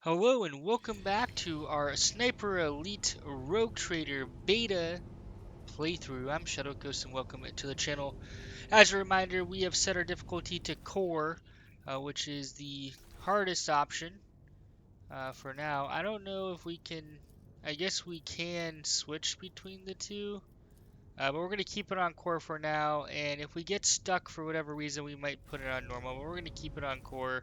Hello and welcome back to our Sniper Elite Rogue Trader Beta playthrough. I'm Shadow Ghost and welcome to the channel. As a reminder, we have set our difficulty to Core, which is the hardest option for now. I don't know if we can, I guess we can switch between the two, but we're going to keep it on Core for now, and if we get stuck for whatever reason, we might put it on Normal, but we're going to keep it on Core.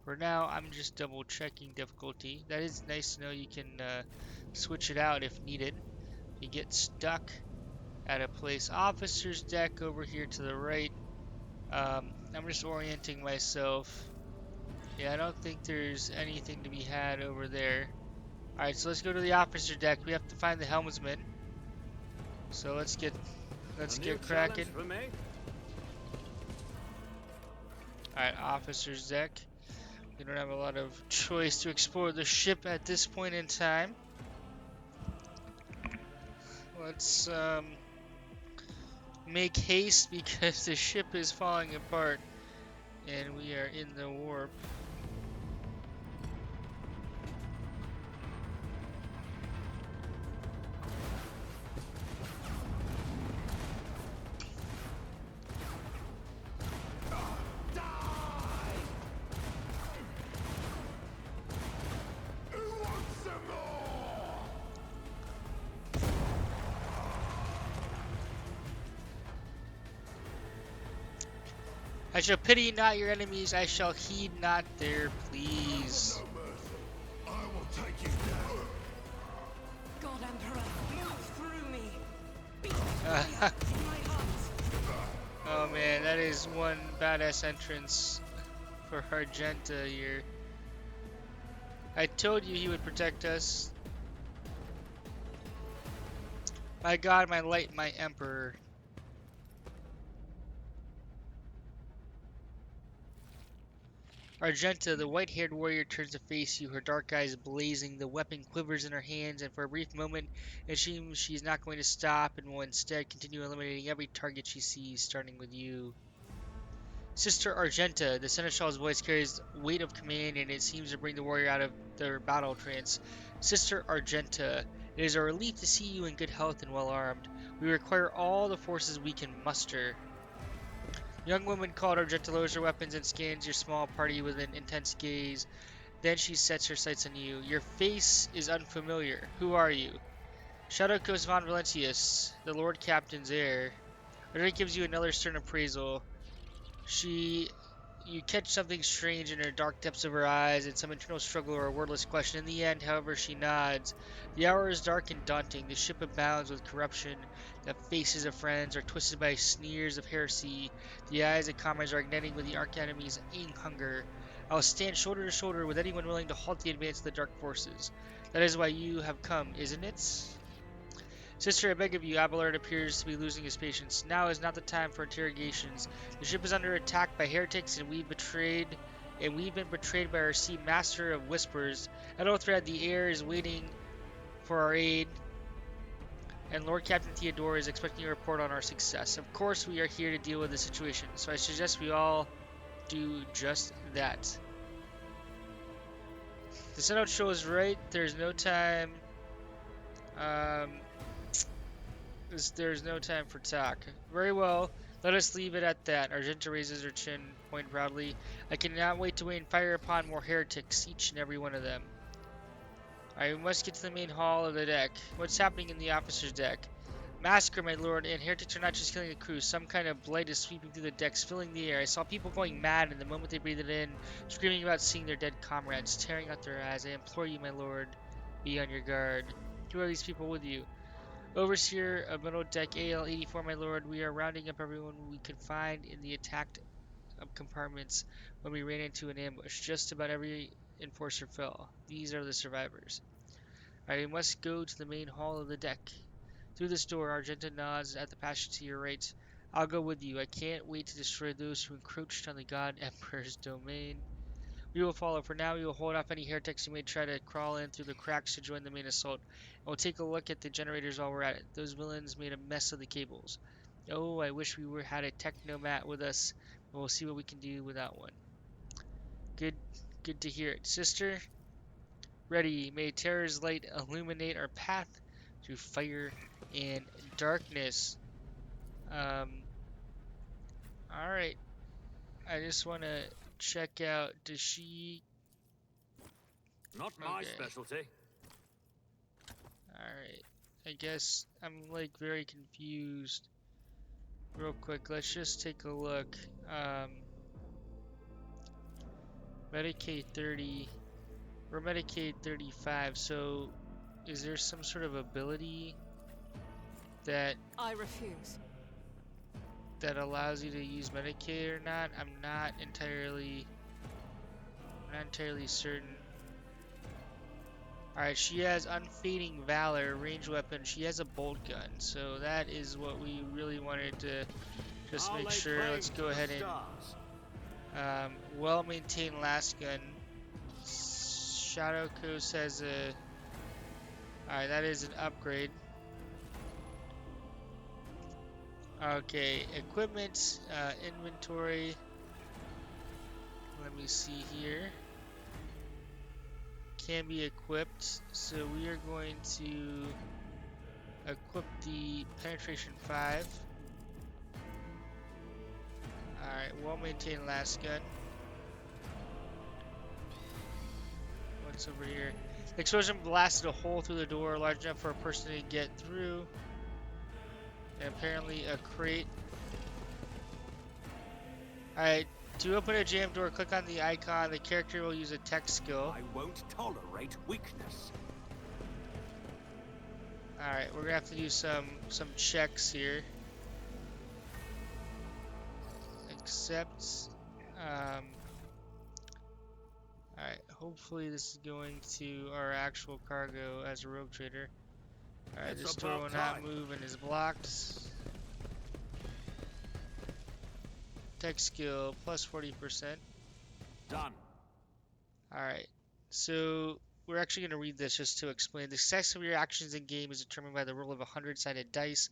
For now, I'm just double checking difficulty. That is nice to know you can switch it out if needed. You get stuck at a place. Officer's deck over here to the right. I'm just orienting myself. Yeah, I don't think there's anything to be had over there. Alright, so let's go to the officer deck. We have to find the helmsman. So let's get cracking. Alright, officer's deck. We don't have a lot of choice to explore the ship at this point in time. Let's make haste because the ship is falling apart and we are in the warp. I shall pity not your enemies, I shall heed not their pleas. I will take you down. God, Emperor, move through me. Beat fire in my heart. Oh man, that is one badass entrance for Argenta here. I told you he would protect us. My God, my light, my emperor. Argenta, the white-haired warrior, turns to face you, her dark eyes blazing, the weapon quivers in her hands, and for a brief moment it seems she is not going to stop and will instead continue eliminating every target she sees, starting with you. Sister Argenta, the Seneschal's voice carries weight of command, and it seems to bring the warrior out of their battle trance. Sister Argenta, it is a relief to see you in good health and well armed. We require all the forces we can muster. Young woman called Argenta lowers her weapons and scans your small party with an intense gaze. Then she sets her sights on you. Your face is unfamiliar. Who are you? Shadow Coast von Valentius, the Lord Captain's heir. Argenta gives you another stern appraisal. You catch something strange in her dark depths of her eyes and some internal struggle or a wordless question. In the end, however, she nods. The hour is dark and daunting. The ship abounds with corruption. The faces of friends are twisted by sneers of heresy. The eyes of comrades are igniting with the arch enemy's hunger. I will stand shoulder to shoulder with anyone willing to halt the advance of the dark forces. That is why you have come, isn't it? Sister, I beg of you, Abelard appears to be losing his patience. Now is not the time for interrogations. The ship is under attack by heretics, and we've been betrayed by our sea master of whispers. Ethelthred the heir is waiting for our aid, and Lord Captain Theodora is expecting a report on our success. Of course, we are here to deal with the situation, so I suggest we all do just that. The setup show is right. There's no time. Um, There's no time for talk. Very well. Let us leave it at that. Argenta raises her chin, pointing proudly. I cannot wait to wait and fire upon more heretics, each and every one of them. Alright, we must get to the main hall of the deck. What's happening in the officer's deck? Massacre, my lord, and heretics are not just killing the crew. Some kind of blight is sweeping through the decks, filling the air. I saw people going mad, and the moment they breathed it in, screaming about seeing their dead comrades, tearing out their eyes. I implore you, my lord, be on your guard. Who are these people with you? Overseer of Middle Deck AL-84, my lord, we are rounding up everyone we could find in the attacked compartments when we ran into an ambush. Just about every enforcer fell. These are the survivors. Alright, we must go to the main hall of the deck. Through this door, Argenta nods at the passage to your right. I'll go with you. I can't wait to destroy those who encroached on the God Emperor's domain. We will follow. For now, we will hold off any heretics who may try to crawl in through the cracks to join the main assault. And we'll take a look at the generators while we're at it. Those villains made a mess of the cables. Oh, I wish we had a technomat with us. But we'll see what we can do without one. Good to hear it. Sister, ready. May terror's light illuminate our path through fire and darkness. Alright. I just want to check out. Does she... Not my Okay. specialty. Alright. I guess I'm like very confused. Real quick, let's just take a look. Medicaid 30. We're Medicaid 35, so is there some sort of ability that I refuse. allows you to use Medicaid or not? I'm not entirely certain. Alright, she has Unfading Valor, ranged weapon. She has a bolt gun, so that is what we really wanted to just I'll make lay sure. claim Let's to go the ahead stars. and well-maintained last gun. Shadow Coast has a... Alright, that is an upgrade. Okay, equipment, inventory. Let me see here. Can be equipped, so we are going to equip the penetration 5. Alright, well-maintained last gun. What's over here? The explosion blasted a hole through the door large enough for a person to get through. And apparently a crate. Alright, to open a jammed door, click on the icon. The character will use a tech skill. I won't tolerate weakness. Alright, we're gonna have to do some checks here. Accept. Alright, hopefully this is going to our actual cargo as a rogue trader. Alright, It's this door will about not time. move and is blocked. Tech skill plus 40%. Done. Alright, so we're actually going to read this just to explain. The success of your actions in game is determined by the roll of 100-sided dice.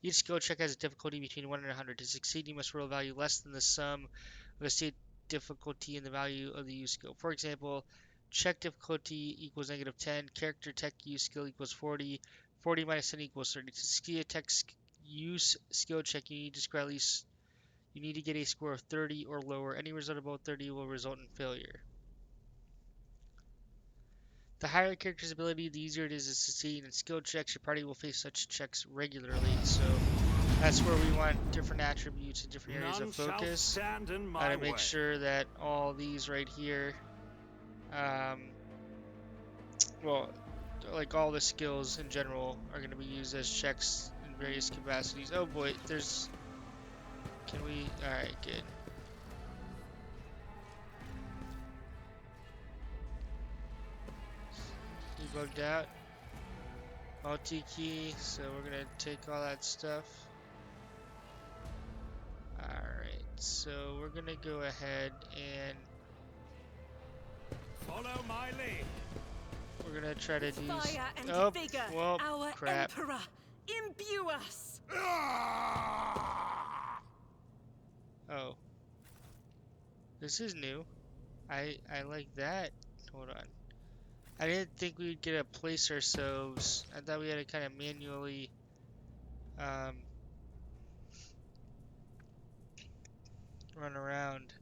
Each skill check has a difficulty between 1 and 100. To succeed, you must roll a value less than the sum of the state difficulty and the value of the use skill. For example, check difficulty equals -10, character tech use skill equals 40, 40 minus 10 equals 30. To succeed a tech use skill check, you need to score at least... You need to get a score of 30 or lower. Any result above 30 will result in failure. The higher a character's ability, the easier it is to succeed in skill checks. Your party will face such checks regularly, so that's where we want different attributes and different areas None of shall focus. stand in my To make way. sure that all these right here, well, like all the skills in general are going to be used as checks in various capacities. Oh boy, there's... Can we... Alright, good. Debugged out. Multi-key, so we're gonna take all that stuff. Alright, so we're gonna go ahead and Follow my lead. we're gonna try to do... Fire and Oh, vigor, well, our crap. emperor, imbue us. Oh. This is new. I like that. Hold on. I didn't think we would get to place ourselves. I thought we had to kind of manually run around.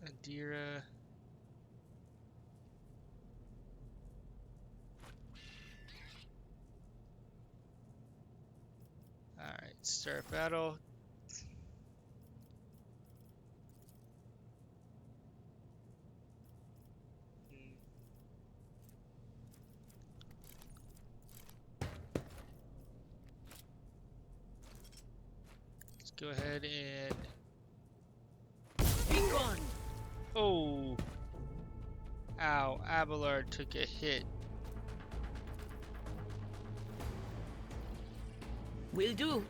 Adira. Alright, start battle. Let's go ahead and... Be gone. Oh! Ow, Abelard took a hit. Will do.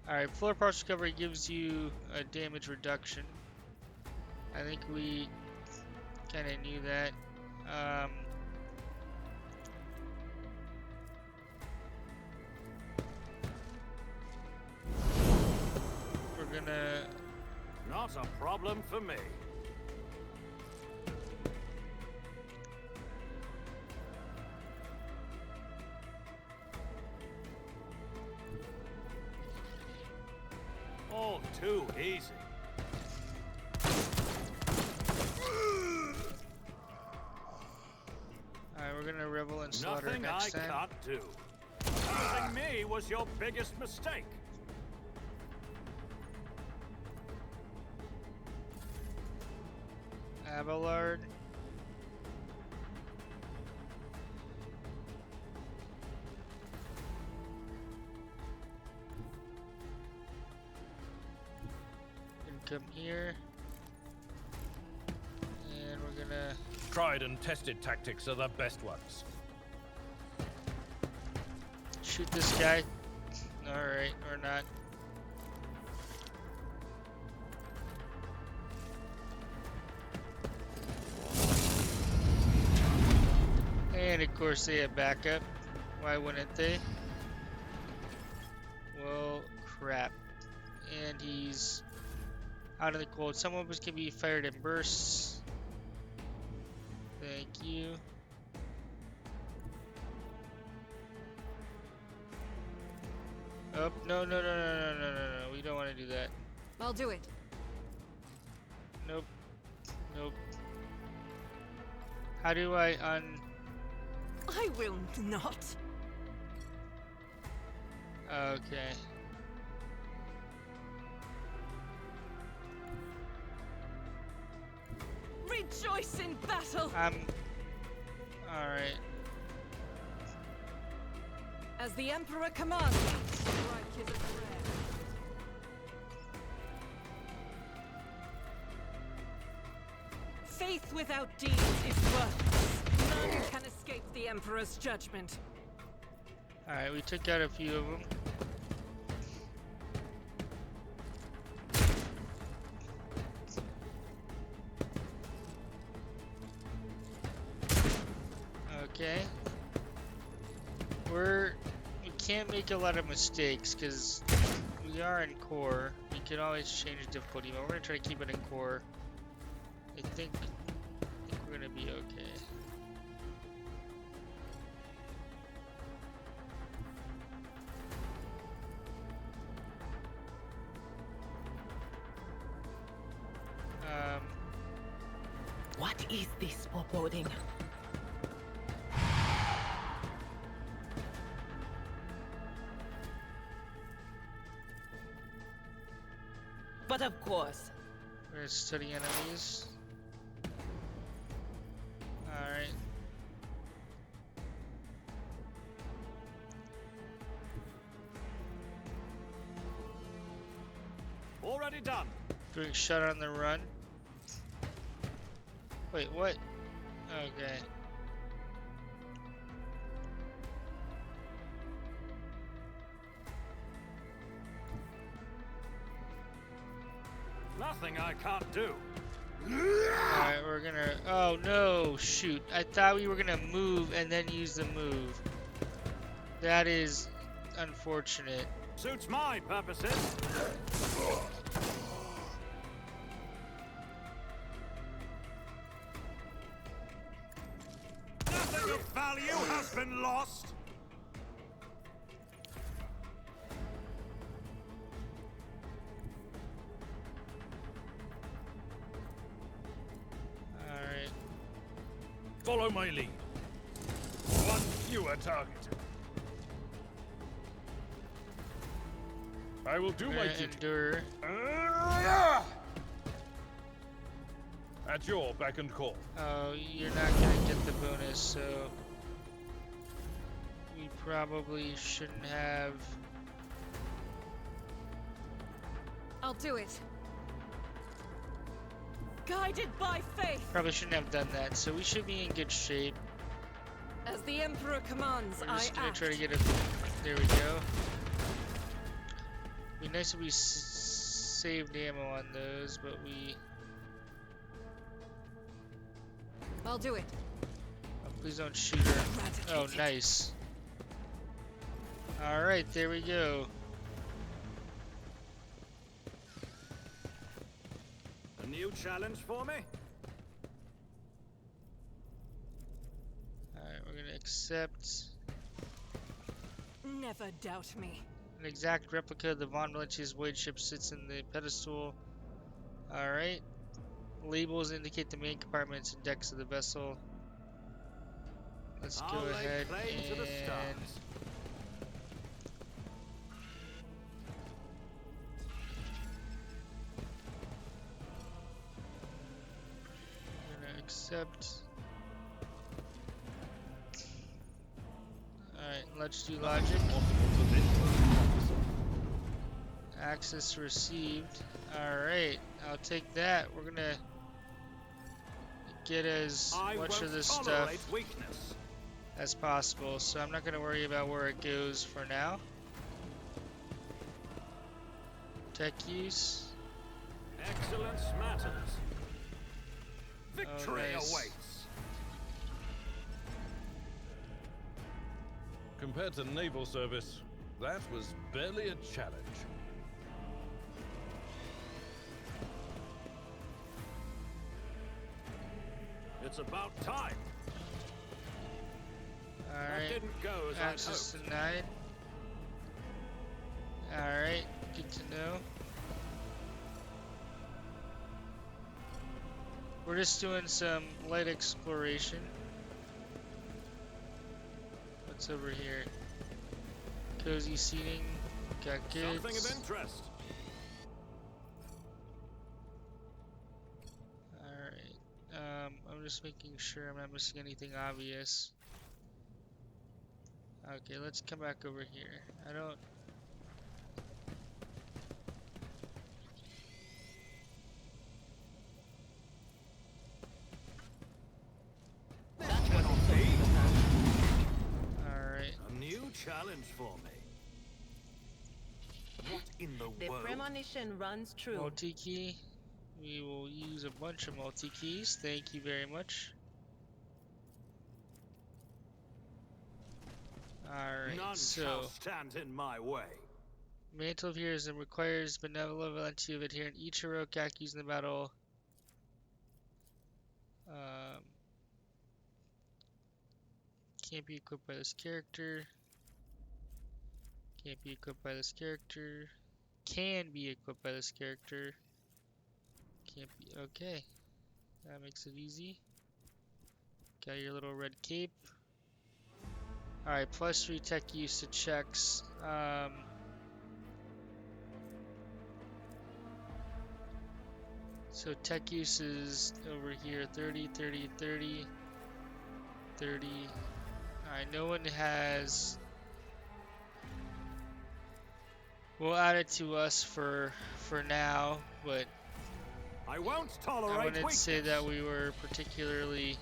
Alright, floor parts recovery gives you a damage reduction. I think we kind of knew that. gonna... Not a problem for me. All too easy. Alright, we're gonna revel and slaughter Nothing I next time. can't do. Choosing me was your biggest mistake. Abelard. And come here. And we're gonna... Tried and tested tactics are the best ones. shoot this guy. Alright, or not. And of course they have backup. Why wouldn't they? Well, crap. And he's out of the cold. Some weapons can be fired in bursts. Thank you. Oh, no, no, no, no, no, no, no, no. We don't want to do that. I'll do it. Nope. Nope. How do I I will not. Okay. Rejoice in battle. Alright. As the Emperor commands. Strike is a prayer. Faith without deeds is worthless. None can escape the Emperor's judgment. Alright, we took out a few of them. Okay. We can't make a lot of mistakes because we are in core. We can always change difficulty, but we're gonna try to keep it in core. I think we're gonna be okay. What is this foreboding? But of course. We're gonna study enemies. Alright. Already done. Doing shot on the run. Wait, what? Okay. Nothing I can't do. Alright, we're gonna... Oh, no! Shoot. I thought we were gonna move and then use the move. That is unfortunate. Suits my purposes. Nothing of value has been lost. Alright. Follow my lead. One fewer target. I will do We're my gonna duty. endure. At your beck and call. Oh, you're not gonna get the bonus, so... We probably shouldn't have... I'll do it. Guided by faith. Probably shouldn't have done that, so we should be in good shape. As the Emperor commands, We're I just gonna act. try to get it. There we go. Be nice if we saved ammo on those, but we... I'll do it. Oh, please don't shoot her. Oh, Eradicated. nice. Alright, there we go. new challenge for me? Alright, we're gonna accept Never doubt me. an exact replica of the Von Valencia's void ship sits in the pedestal. Alright. Labels indicate the main compartments and decks of the vessel. Let's go I'll lay ahead claim to the and stars. we're gonna accept. Alright, let's do logic. Possible for this one. Access received. Alright, I'll take that. We're gonna get as I much won't of this tolerate stuff weakness. as possible, so I'm not gonna worry about where it goes for now. Tech use. Excellence matters. Victory nice. awaits. Compared to naval service, that was barely a challenge. It's about time. That Alright, didn't go as I'd access hoped. denied. Alright, good to know. We're just doing some light exploration. What's over here? Cozy seating. Got goods. Something of interest. Alright. I'm just making sure I'm not missing anything obvious. Okay, let's come back over here. I don't. Alright. A new challenge for me. What in the The world? premonition runs true. Multi-key. We will use a bunch of multi-keys. Thank you very much. Alright, None so shall stand in my way. Mantle of Heroes and requires benevolence of adherent each heroic act used in the battle. Can't be equipped by this character. Can't be equipped by this character. Can be equipped by this character. Can't be. Okay. That makes it easy. Got your little red cape. Alright, +3 tech use to checks. So tech use is over here 30, 30, 30, 30. Alright, no one has. We'll add it to us for now, but I won't I tolerate wouldn't weakness. say that we were particularly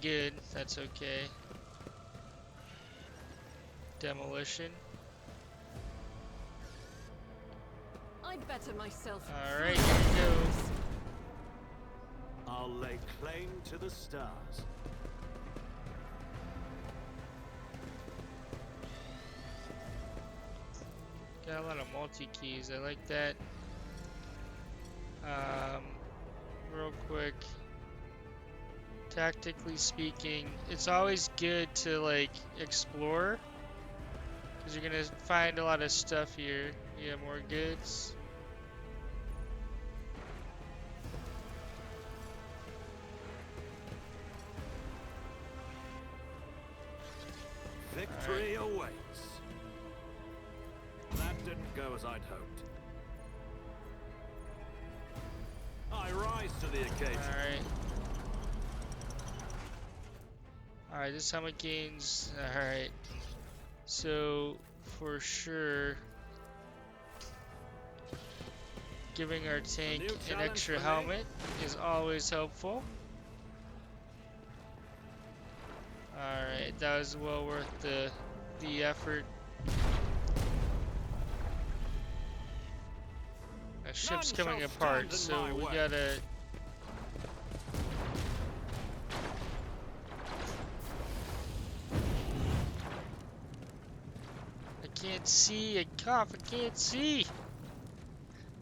good. That's okay. Demolition. I'd better myself. Alright, here we go. I'll lay claim to the stars. Got a lot of multi-keys. I like that. Real quick. Tactically speaking, it's always good to like explore, because you're gonna find a lot of stuff here. You have more goods. Victory awaits. That didn't go as I'd hoped. I rise to the occasion. Alright. Alright, this helmet gains. Alright. So, for sure, giving our tank new an challenge extra for me. helmet is always helpful. Alright, that was well worth the effort. Our ship's None coming shall apart, stand in so my we way. gotta. I can't see. I cough. I can't see.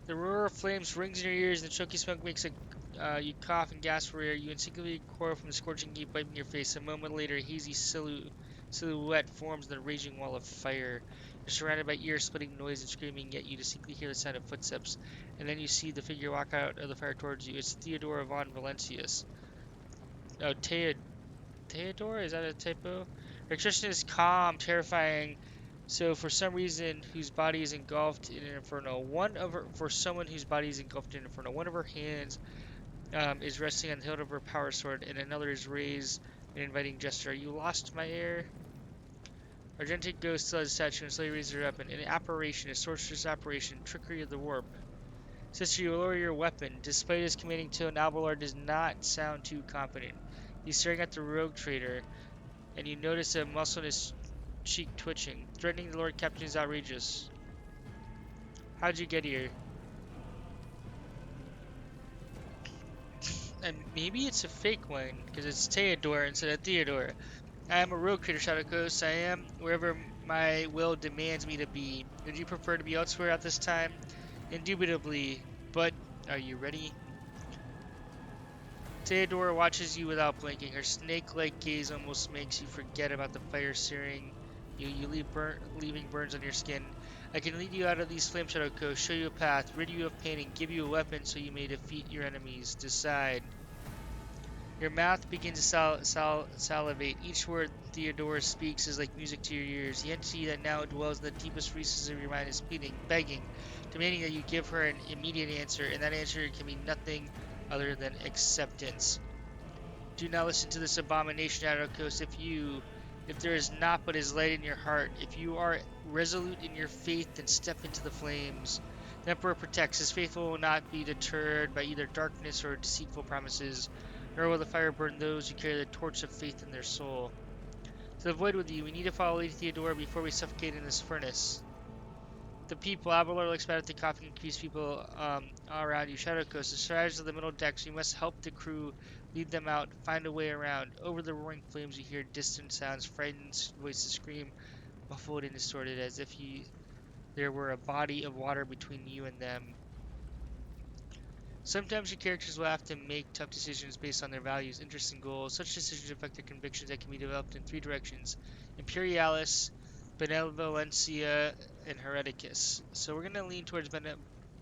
The roar of flames rings in your ears, and the choky smoke makes you cough and gasp for air. You instinctively recoil from the scorching heat wiping your face. A moment later, a hazy silhouette forms in the raging wall of fire. You're surrounded by ear-splitting noise and screaming, yet you distinctly hear the sound of footsteps. And then you see the figure walk out of the fire towards you. It's Theodora von Valencius. Oh, Theodora? Is that a typo? Her expression is calm, terrifying. So, for some reason, whose body is engulfed in an inferno, for someone whose body is engulfed in an inferno, one of her hands is resting on the hilt of her power sword, and another is raised in an inviting gesture. Are you lost, my heir? Argentic ghost still has a statue and slowly raises her weapon. An apparition, a sorceress apparition, trickery of the warp. Sister, you lower your weapon. Despite his commanding tone, Abelard does not sound too confident. He's staring at the rogue trader, and you notice a muscle in his cheek twitching. Threatening the Lord Captain is outrageous. How'd you get here? And maybe it's a fake one, because it's Theodora instead of Theodora. I am a rogue trader, Shadow Coast. I am wherever my will demands me to be. Would you prefer to be elsewhere at this time? Indubitably. But, are you ready? Theodora watches you without blinking. Her snake-like gaze almost makes you forget about the fire searing you. Leaving burns on your skin. I can lead you out of these flame shadow coasts, show you a path, rid you of pain, and give you a weapon so you may defeat your enemies. Decide. Your mouth begins to salivate. Each word Theodora speaks is like music to your ears. The entity that now dwells in the deepest recesses of your mind is pleading, begging, demanding that you give her an immediate answer, and that answer can be nothing other than acceptance. Do not listen to this abomination, Adokos. If there is naught but is light in your heart, if you are resolute in your faith, then step into the flames. The Emperor protects. His faithful will not be deterred by either darkness or deceitful promises, nor will the fire burn those who carry the torch of faith in their soul. To avoid with you, we need to follow Lady Theodora before we suffocate in this furnace. The people, Abelard looks back at the coughing confused people all around you. Shadow Coast, the strategies of the middle decks, you must help the crew, lead them out, find a way around. Over the roaring flames you hear distant sounds, frightened voices scream, muffled and distorted, as if there were a body of water between you and them. Sometimes your characters will have to make tough decisions based on their values, interests, and goals. Such decisions affect their convictions that can be developed in three directions: Imperialis, Benevolencia, and Hereticus. So we're going to lean towards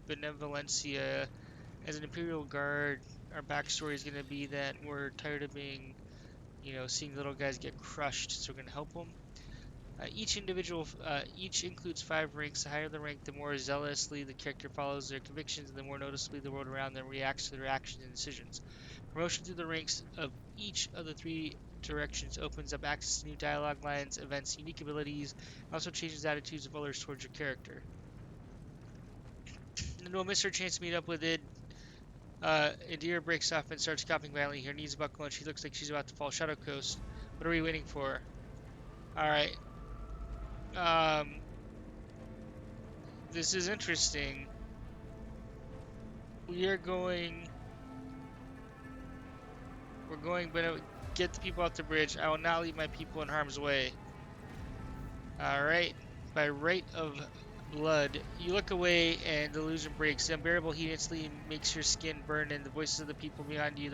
Benevolencia. As an Imperial Guard, our backstory is going to be that we're tired of being, seeing little guys get crushed, so we're going to help them. Each includes 5 ranks. The higher the rank, the more zealously the character follows their convictions, and the more noticeably the world around them reacts to their actions and decisions. Promotion through the ranks of each of the 3 directions opens up access to new dialogue lines, events, unique abilities, and also changes attitudes of others towards your character. And we'll miss her chance to meet up with Id. Indira breaks off and starts coughing violently. Her knees buckle and she looks like she's about to fall. Shadow Coast. What are we waiting for? Alright. This is interesting. We're going, but get the people off the bridge. I will not leave my people in harm's way. Alright. By right of blood. You look away and the illusion breaks. The unbearable heat instantly makes your skin burn, and the voices of the people behind you,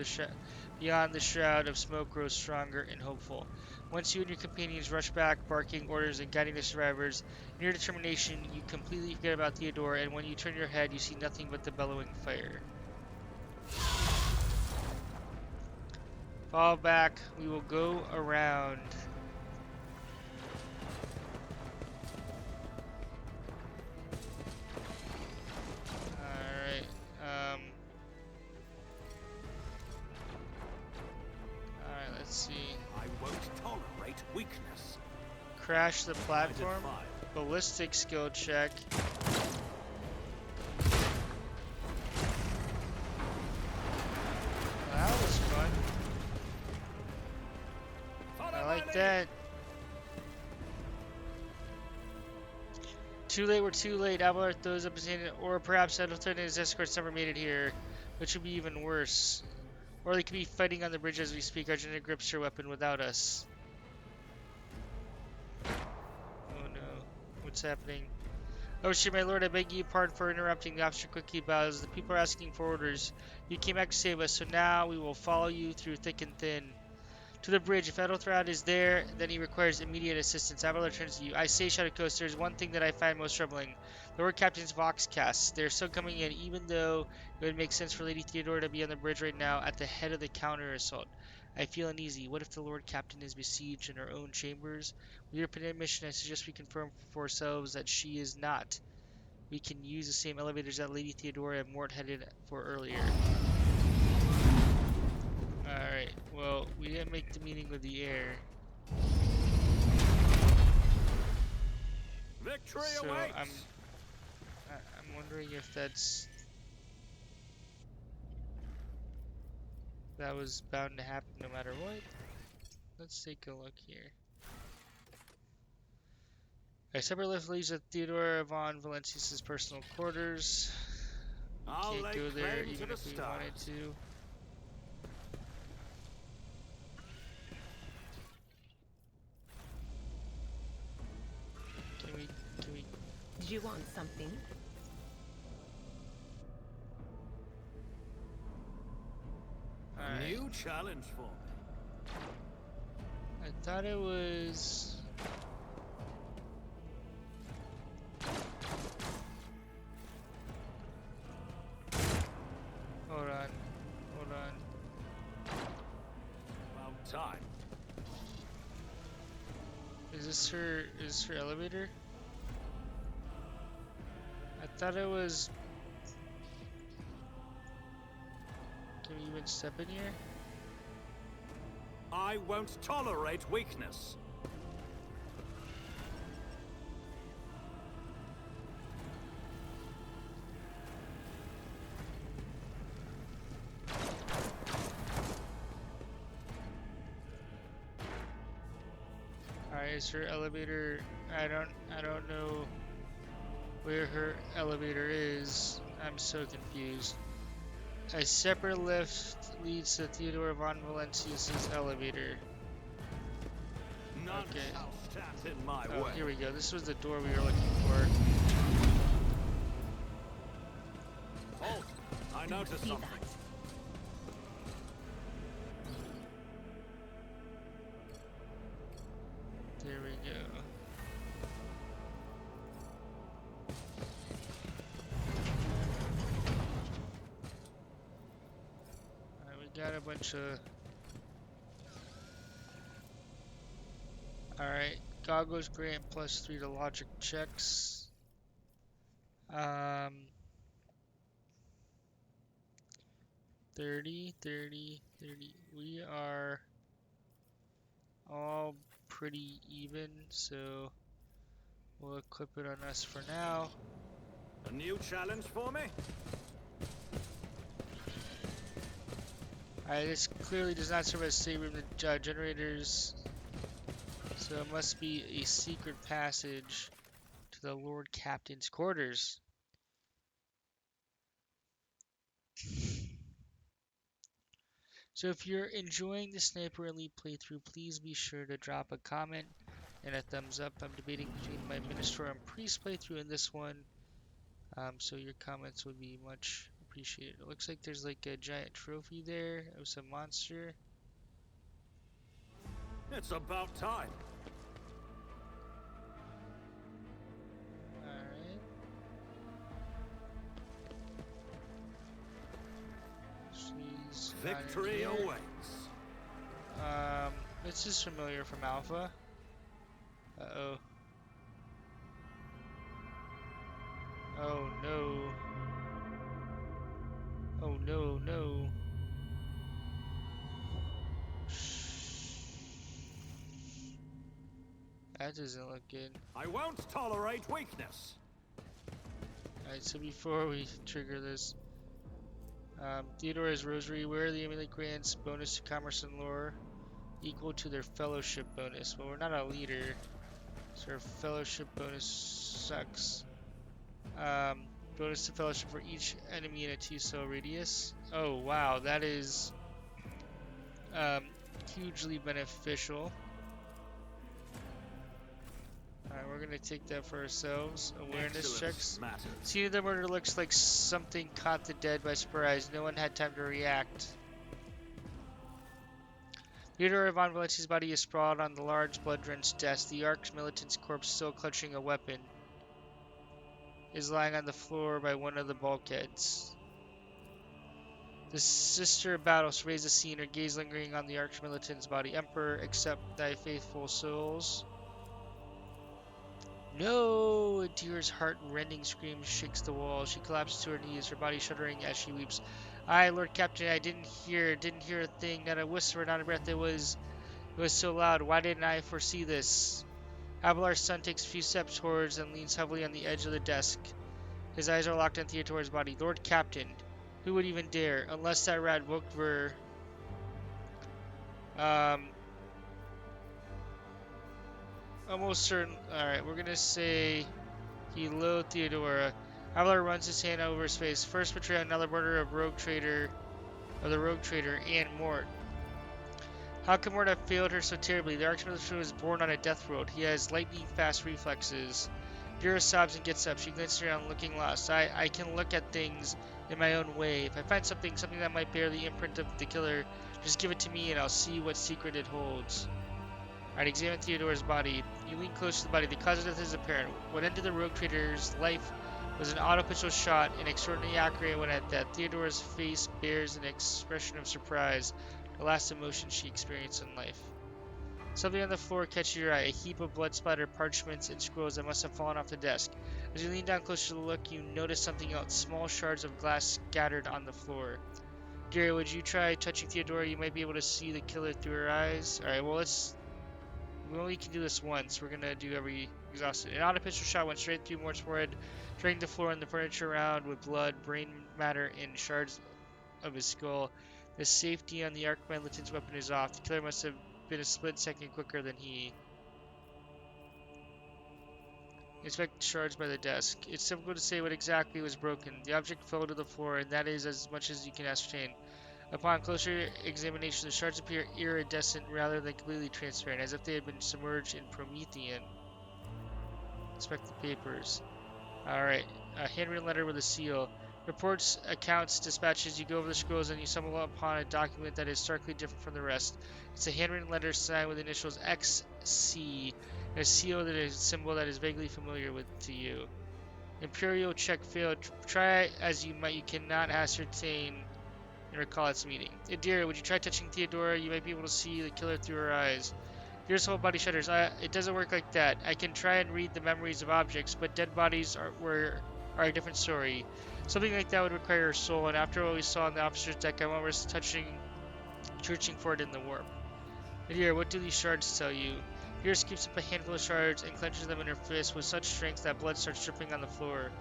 beyond the shroud of smoke, grows stronger and hopeful. Once you and your companions rush back, barking orders and guiding the survivors, in your determination, you completely forget about Theodora, and when you turn your head, you see nothing but the bellowing fire. Fall back. We will go around. Alright, let's see. I won't tolerate weakness. Crash the platform. Ballistic skill check. That was fun. I like that. Too late, we're too late. Abelard throws up his hand, or perhaps Adolfo and his escorts never made it here, which would be even worse. Or they could be fighting on the bridge as we speak. Argentina grips her weapon without us. Oh no. What's happening? Oh shit, my lord, I beg you pardon for interrupting. The officer quickly bows. The people are asking for orders. You came back to save us, so now we will follow you through thick and thin. To the bridge. If Ethelthraud is there, then he requires immediate assistance. Avalor turns to you. I say, Shadow Coast, there's one thing that I find most troubling. The Lord Captain's Vox casts. They're still coming in, even though it would make sense for Lady Theodora to be on the bridge right now at the head of the counter assault. I feel uneasy. What if the Lord Captain is besieged in her own chambers? With your permission, I suggest we confirm for ourselves that she is not. We can use the same elevators that Lady Theodora and Mort headed for earlier. Alright, well, we didn't make the meeting with the air. Victory So awaits. I'm wondering if that was bound to happen no matter what. Let's take a look here. A separate lift leads to Theodora von Valencius's personal quarters. We I'll can't lay go there claim to even the if we stars. wanted to. Can we Do you want something? A alright. new challenge for me. I thought it was hold on. Hold on. About time. Is her elevator? I thought it was. Can we even step in here? I won't tolerate weakness. Alright, is her elevator? I don't know where her elevator is. I'm so confused. A separate lift leads to Theodora von Valencius's elevator. None Okay. shall stand in my Oh, way. here we go. This was the door we were looking for. Halt! I noticed Be something. that. There we go. Alright, we got a bunch of. Alright, goggles grant +3 to logic checks. 30, 30, 30. We are all pretty even, so we'll equip it on us for now. A new challenge for me? Alright, this clearly does not serve as save room. The generators, so it must be a secret passage to the Lord Captain's quarters. So if you're enjoying the Sniper Elite playthrough, please be sure to drop a comment and a thumbs up. I'm debating between my Minister and Priest playthrough and this one, so your comments would be much appreciated. It looks like there's like a giant trophy there of some monster. It's about time. Alright. She's not in Victory here. awaits. This is familiar from Alpha. Uh-oh. Oh no. Oh no, no. That doesn't look good. I won't tolerate weakness. Alright, so before we trigger this, Theodora's Rosary, where the amulet grants bonus to commerce and lore equal to their fellowship bonus. Well, we're not a leader, so our fellowship bonus sucks. Bonus to fellowship for each enemy in a 2-cell radius. Oh wow, that is hugely beneficial. Alright, we're gonna take that for ourselves. Awareness Excellence checks. matters. Scene of the murder looks like something caught the dead by surprise. No one had time to react. Theodora von Valencia's body is sprawled on the large, blood-drenched desk. The Ark's militant's corpse, still clutching a weapon, is lying on the floor by one of the bulkheads. The sister of battle surveys the scene, her gaze lingering on the Ark's militant's body. Emperor, accept thy faithful souls. No! Adira's heart-rending scream shakes the wall. She collapses to her knees, her body shuddering as she weeps. I, Lord Captain, I didn't hear a thing, not a whisper, not a breath. It was so loud. Why didn't I foresee this? Abelard's son takes a few steps towards and leans heavily on the edge of the desk. His eyes are locked on Theodora's body. Lord Captain, who would even dare? Unless that rat Vokver, almost certain. Alright, we're gonna say hello, Theodora. Abelard runs his hand over his face. First betrayal, another murder of the rogue trader, and Mort. How can Mort have failed her so terribly? The Archmilitary was born on a death world. He has lightning-fast reflexes. Vera sobs and gets up. She glances around, looking lost. I can look at things in my own way. If I find something that might bear the imprint of the killer, just give it to me and I'll see what secret it holds. Alright, examine Theodora's body. You lean close to the body. The cause of death is apparent. What ended the rogue trader's life was an auto-pistol shot, an extraordinarily accurate one at that. Theodora's face bears an expression of surprise, the last emotion she experienced in life. Something on the floor catches your eye, a heap of blood-splattered parchments and scrolls that must have fallen off the desk. As you lean down closer to look, you notice something else, small shards of glass scattered on the floor. Gary, would you try touching Theodora? You might be able to see the killer through her eyes. Alright, well, we only can do this once. We're gonna do every exhausted. An auto-pistol shot went straight through Mort's forehead, dragging the floor and the furniture around with blood, brain matter, and shards of his skull. The safety on the Arc Militant's weapon is off. The killer must have been a split second quicker than he. Inspect shards by the desk. It's difficult to say what exactly was broken. The object fell to the floor, and that is as much as you can ascertain. Upon closer examination, the shards appear iridescent rather than completely transparent, as if they had been submerged in Promethean. Inspect the papers. Alright, a handwritten letter with a seal. Reports, accounts, dispatches. You go over the scrolls and you stumble upon a document that is starkly different from the rest. It's a handwritten letter signed with the initials XC, and a seal that is a symbol that is vaguely familiar to you. Imperial check failed. Try as you might, you cannot ascertain and recall its meaning. Adira, would you try touching Theodora? You might be able to see the killer through her eyes. Adira's whole body shudders. It doesn't work like that. I can try and read the memories of objects, but dead bodies are a different story. Something like that would require her soul, and after what we saw on the officer's deck, I won't risk searching for it in the warp. Adira, what do these shards tell you? Adira scoops up a handful of shards and clenches them in her fist with such strength that blood starts dripping on the floor.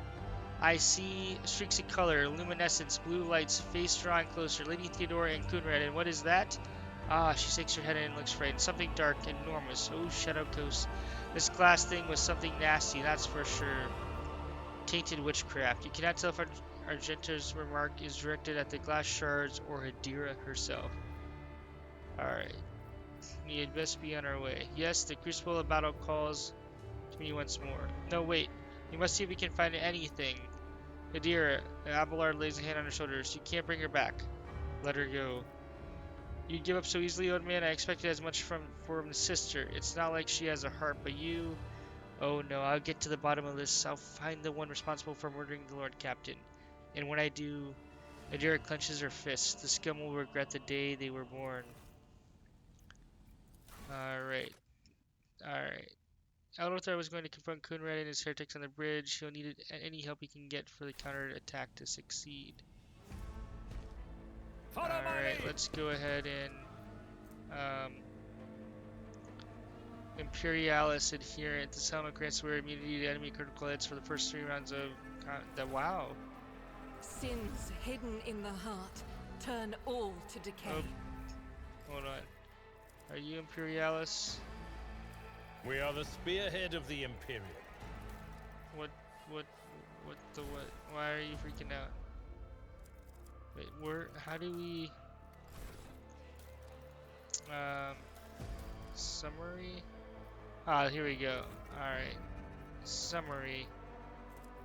I see streaks of color, luminescence, blue lights, face drawing closer. Lady Theodora and Kunrad, and what is that? Ah, she shakes her head and looks frightened. Something dark, enormous. Oh, shadow ghost. This glass thing was something nasty, that's for sure. Tainted witchcraft. You cannot tell if Argenta's remark is directed at the glass shards or Adira herself. Alright. We had best be on our way. Yes, the crucible of battle calls to me once more. No, wait. We must see if we can find anything. Adira, Abelard lays a hand on her shoulders. You can't bring her back. Let her go. You give up so easily, old man? I expected as much from the sister. It's not like she has a heart, but you... Oh no, I'll get to the bottom of this. I'll find the one responsible for murdering the Lord Captain. And when I do... Adira clenches her fists. The scum will regret the day they were born. Alright. Alright. Aldothar was going to confront Kunrad and his heretics on the bridge. He'll need any help he can get for the counter-attack to succeed. Alright, let's go ahead and... Imperialis adherent. This helmet grants wear immunity to enemy critical hits for the first 3 rounds of... Wow. Sins hidden in the heart turn all to decay. Oh. Hold on. Are you Imperialis? We are the spearhead of the Imperium. What? Why are you freaking out? Wait, how do we... Summary? Ah, here we go. Alright. Summary.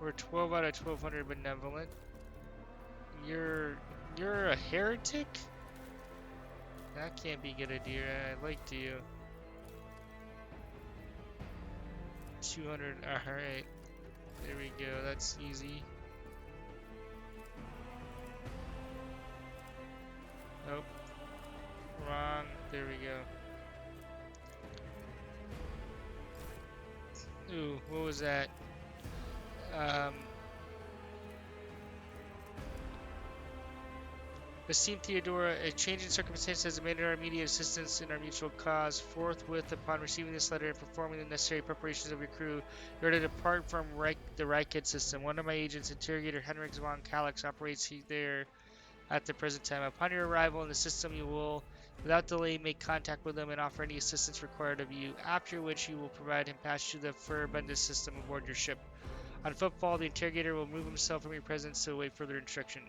We're 12 out of 1200 benevolent. You're a heretic? That can't be good, Adira. I liked you. 200. Alright. There we go. That's easy. Nope. Wrong. There we go. Ooh, what was that? Esteemed Theodora, a change in circumstance has demanded our immediate assistance in our mutual cause. Forthwith, upon receiving this letter and performing the necessary preparations of your crew, you are to depart from the Reichid system. One of my agents, Interrogator Henrik von Kalix, operates there at the present time. Upon your arrival in the system, you will, without delay, make contact with him and offer any assistance required of you, after which you will provide him passage to the Furbundes system aboard your ship. On footfall, the interrogator will remove himself from your presence to await further instruction.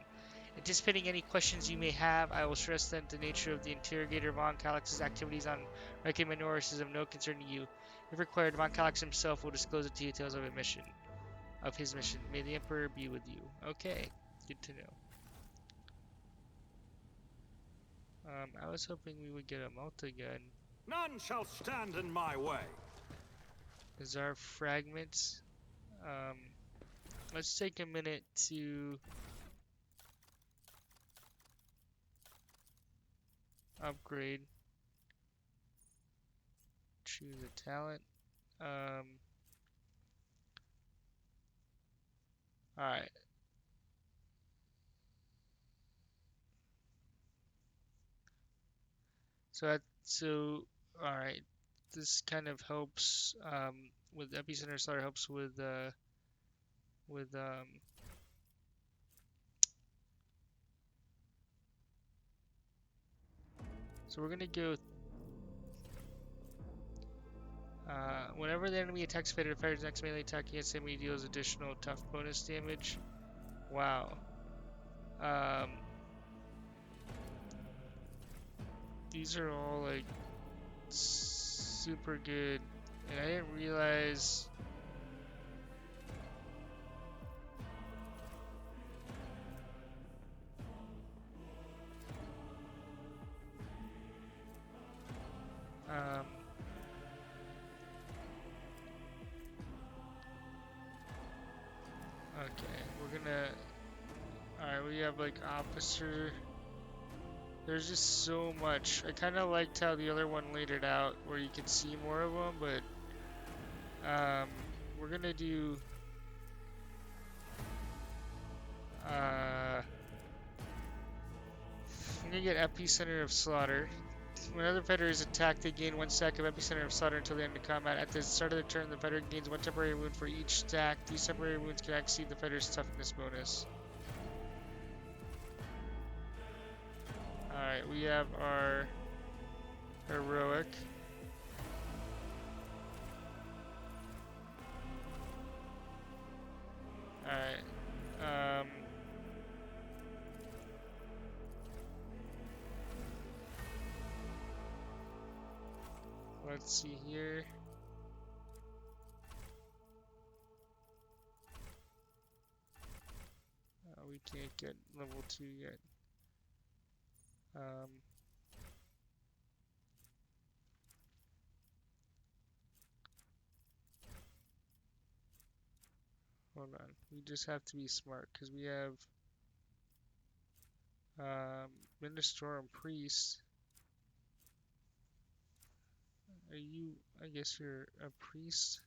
Anticipating any questions you may have, I will stress that the nature of the interrogator von Kalix's activities on Reiki Minoris is of no concern to you. If required, von Kalix himself will disclose the details of his mission. May the Emperor be with you. Okay, good to know. I was hoping we would get a multi-gun. None shall stand in my way. Is our fragments? Let's take a minute to upgrade. Choose a talent. Alright. Alright. This kind of helps with Epicenter Slaughter helps with so we're gonna go whenever the enemy attacks Fader, fires next melee attack against him, he deals additional tough bonus damage. Wow. These are all like super good, and I didn't realize. Okay, we're gonna. Alright, we have like officer. There's just so much. I kind of liked how the other one laid it out, where you could see more of them, but we're gonna do. I'm gonna get Epicenter of Slaughter. When another fighter is attacked, they gain 1 stack of Epicenter of Slaughter until the end of combat. At the start of the turn, the fighter gains 1 temporary wound for each stack. These temporary wounds can exceed the fighter's toughness bonus. Alright, we have our heroic. Alright. Let's see here. We can't get level 2 yet. Hold on. We just have to be smart because we have Minister and Priest. Are you? I guess you're a priest.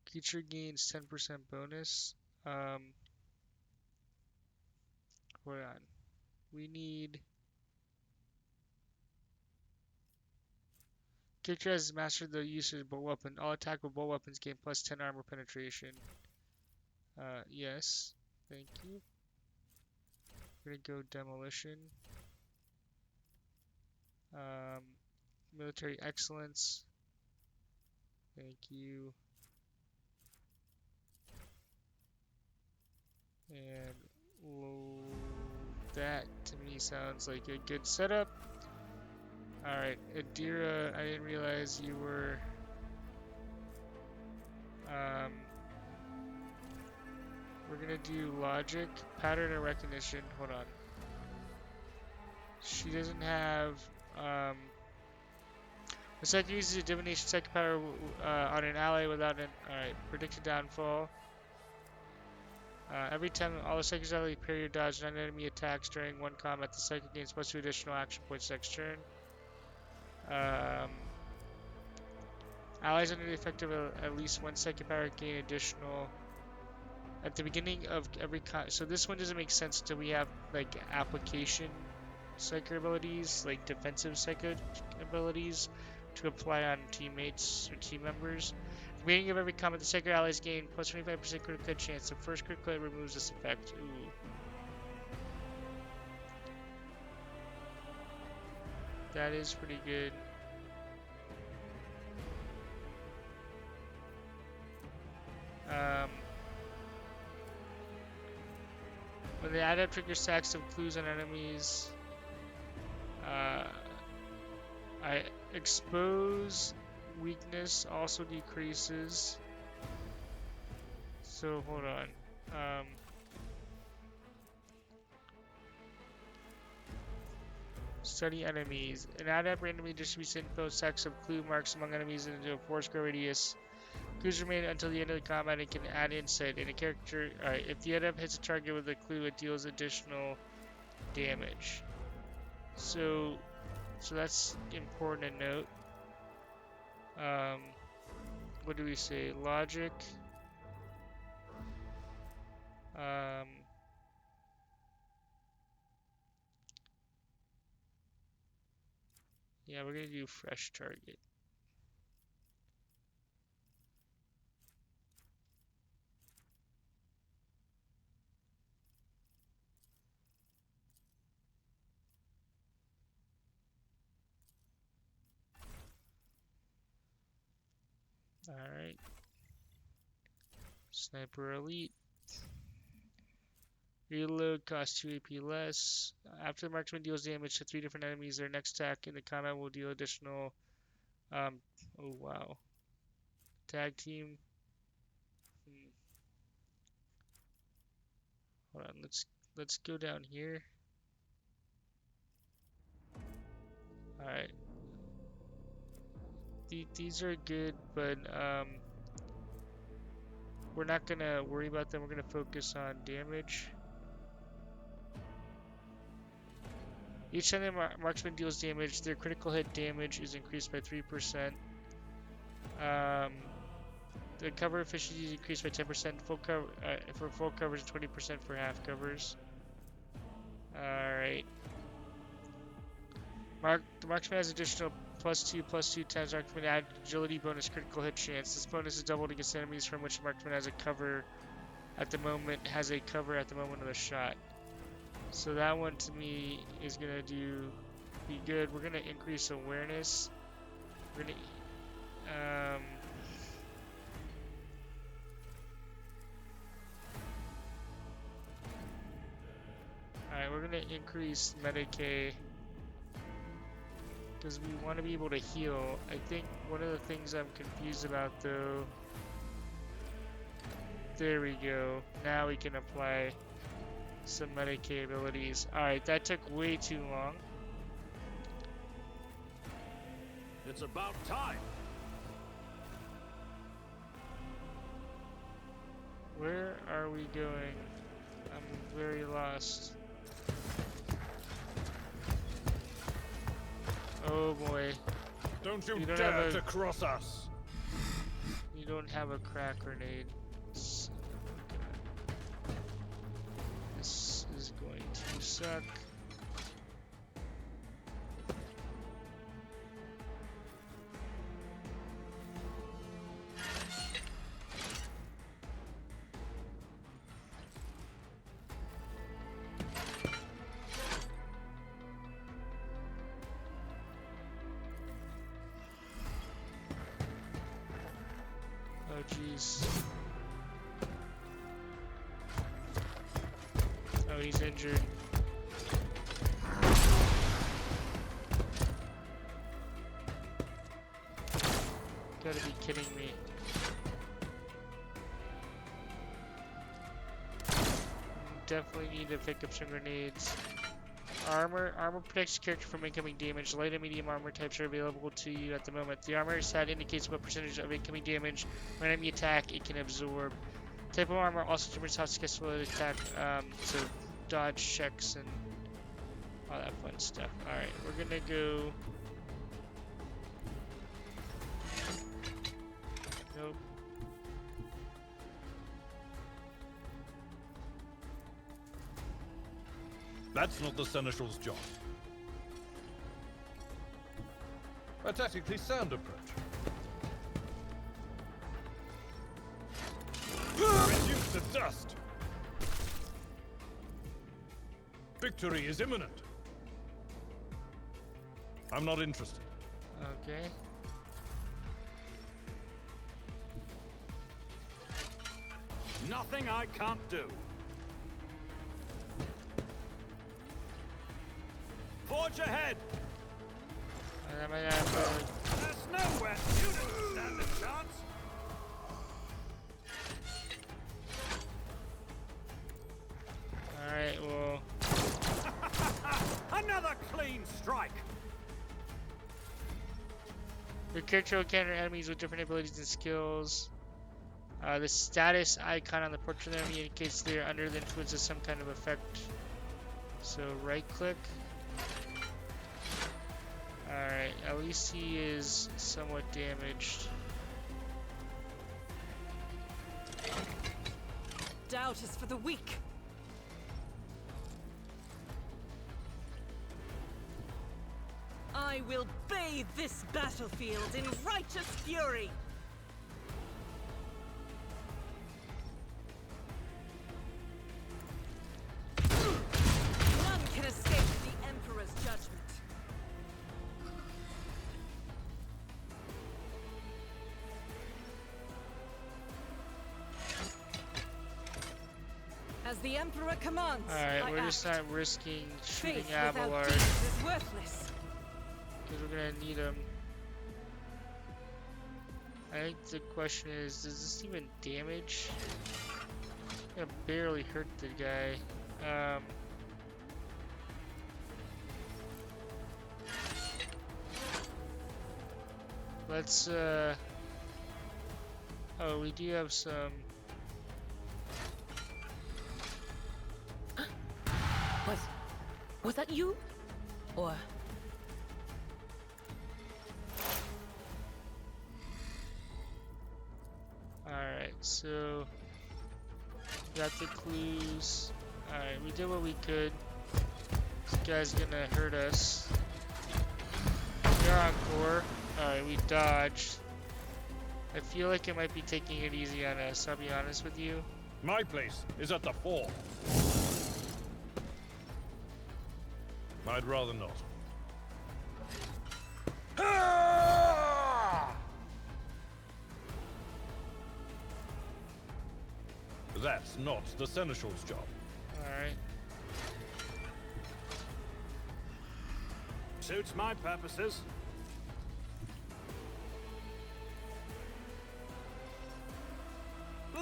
Creature gains 10% bonus. Hold on. We need. Character has mastered the usage of bolt weapon. All attack with bolt weapons gain plus 10 armor penetration. Yes. Thank you. We're gonna go demolition. Military excellence. Thank you. And that to me sounds like a good setup. Alright, Adira, I didn't realize you were We're gonna do logic, pattern, and recognition. Hold on. She doesn't have. The second uses a divination second power on an ally without an. Alright, predicted downfall. Every time all the seconds ally period dodge non-enemy attacks during one combat, the second gains plus 2 additional action points next turn. Allies under the effect of at least 1 second power gain additional at the beginning of every so this one doesn't make sense until we have like application psychic abilities, like defensive psychic abilities to apply on teammates or team members. At the beginning of every combat, the psychic allies gain plus 25% critical hit chance. The first critical hit removes this effect. Ooh. That is pretty good. When the adept triggers stacks of clues on enemies, I expose weakness also decreases. So hold on. Study enemies. An adept randomly distributes info stacks of clue marks among enemies into a 4-square radius. Clues remain until the end of the combat and can add insight. In a character, if the adept hits a target with a clue, it deals additional damage. So that's important to note. What do we say? Logic. Yeah, we're gonna do fresh target. Alright. Sniper Elite. Reload costs 2 AP less. After the marksman deals damage to 3 different enemies, their next attack in the combat will deal additional. Oh wow. Tag team. Hold on, let's go down here. Alright. These are good, but we're not gonna worry about them. We're gonna focus on damage. Each time the marksman deals damage, their critical hit damage is increased by 3%. The cover efficiency is increased by 10% full cover for full covers, 20% for half covers. Alright. The marksman has additional +2/+2 times marksman add agility bonus critical hit chance. This bonus is doubled against enemies from which the marksman has a cover at the moment of the shot. So that one to me is gonna be good. We're gonna increase awareness. We're gonna alright, we're gonna increase Medicaid because we want to be able to heal. I think one of the things I'm confused about though. There we go. Now we can apply some Medicaid abilities. Alright, that took way too long. It's about time. Where are we going? I'm very lost. Oh boy. Don't you, You don't dare have to cross us! You don't have a crack grenade. This is going to suck. Oh jeez. Oh, he's injured. Gotta be kidding me. definitely need to pick up some grenades. Armor protects your character from incoming damage. Light and medium armor types are available to you at the moment. The armor stat indicates what percentage of incoming damage when enemy attack it can absorb. Type of armor also determines how successful it attack, so dodge checks and all that fun stuff. Alright, we're gonna go. Nope. That's not the Seneschal's job. A tactically sound approach. Reduced to dust. Victory is imminent. I'm not interested. Okay. Nothing I can't do. Forge ahead. I might have to. There's nowhere you didn't stand a chance. Alright, well. Another clean strike. Your character will encounter enemies with different abilities and skills. The status icon on the portrait of the enemy indicates they are under the influence of some kind of effect. So right click. Alright, at least he is somewhat damaged. Doubt is for the weak. I will bathe this battlefield in righteous fury. None can escape the Emperor's judgment. As the Emperor commands, Alright, I we're act. just not risking shooting Faith without Abelard deeds is worthless. because we're gonna need him. I think the question is, does this even damage? I barely hurt the guy. Let's oh, we do have some. Was that you? Or Alright, so got the clues. Alright, we did what we could. This guy's gonna hurt us. You're on core. Alright, we dodged. I feel like it might be taking it easy on us, I'll be honest with you. My place is at the fore. I'd rather not. That's not the Seneschal's job. Alright. Suits my purposes.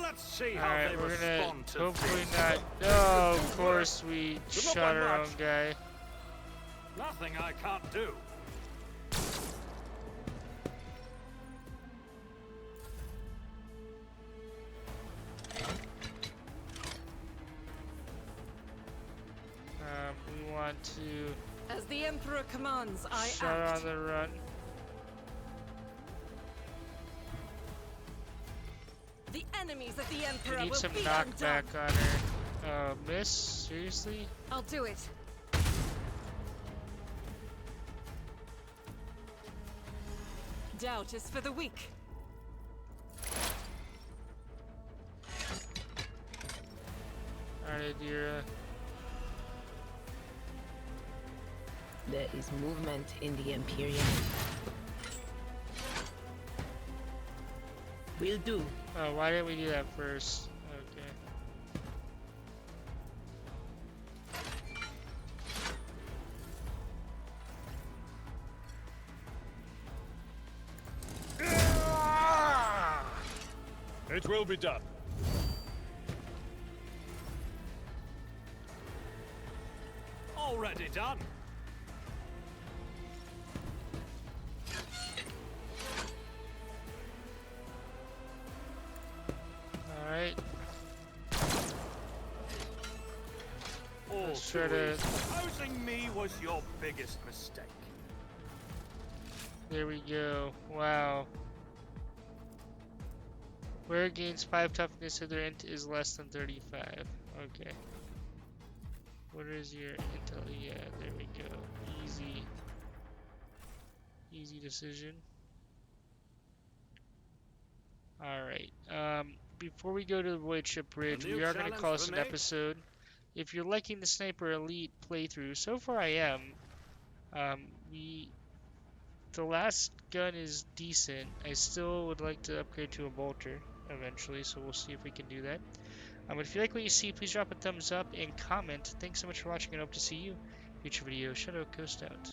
Let's see how they Alright, we're gonna respond to hopefully this. not. No, of course we Good luck shot on our March. own guy. Nothing I can't do. We want to As the Emperor commands, I shot act. on the run. The enemies of the We Emperor need will some be knockback undone. on her. Miss? Seriously? I'll do it. Doubt is for the weak. Alright, Adira. there is movement in the Imperium. Will do. Oh, why didn't we do that first? Okay. It will be done. Already done. Alright. All Let's too try to- easy. Housing me was your biggest mistake. There we go. Wow. Where gains 5 toughness if their int is less than 35. Okay. What is your intel? Yeah, there we go. Easy. Easy decision. Alright. Before we go to the Void Ship Bridge, A new we are going to challenge call for this an me? episode. If you're liking the Sniper Elite playthrough, so far I am. The last gun is decent. I still would like to upgrade to a bolter eventually, so we'll see if we can do that. But if you like what you see, please drop a thumbs up and comment. Thanks so much for watching, and hope to see you in future videos. Shadow Coast out.